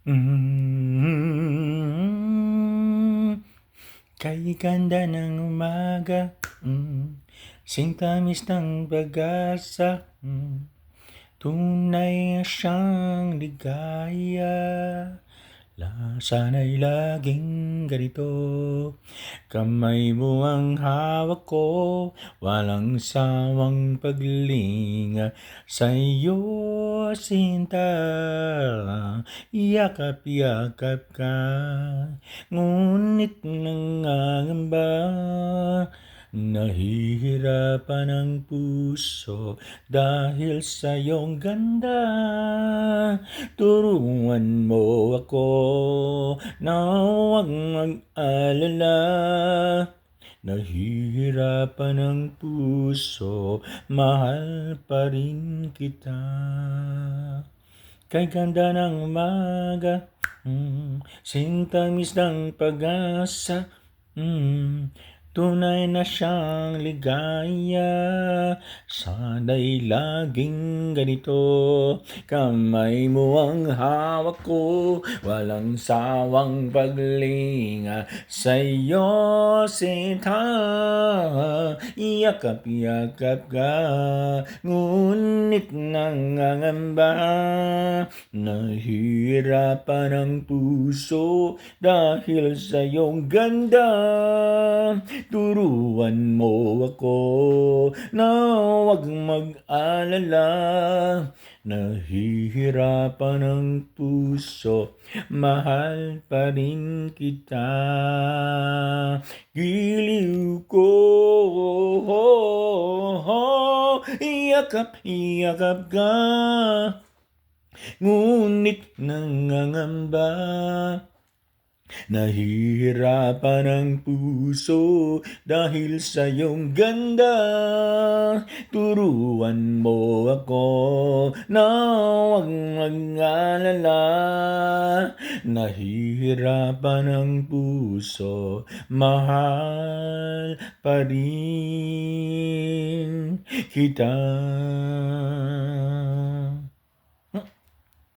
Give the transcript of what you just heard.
Mm, Kay ganda ng umaga, sintamis ng pag-asa, tunay siyang ligaya. Sana'y laging ganito, kamay mo ang hawak ko, walang sawang paglinga sa'yo, sinta. Yakap-yakap ka, ngunit nangangamba, nahihirapan ang puso dahil sa iyong ganda. Turuan mo ako na huwag mag-alala, nahihirapan ang puso, mahal pa rin kita. Kay ganda ng umaga, sintamis ng pag-asa, tunay na siyang ligaya. Sana'y laging ganito, kamay mo ang hawak ko, walang sawang paglinga sa'yo, sinta. Yakap-yakap ka, ngunit nangangamba, nahihirapan ang puso dahil sa iyong ganda. Turuan mo ako na huwag mag-alala, nahihirapan ang puso, mahal pa rin kita. Giliw ko, yakap-yakap ka, ngunit nangangamba, nahihirapan ang puso dahil sa iyong ganda. Turuan mo ako na huwag mag-alala, nahihirapan ang puso, mahal pa rin kita.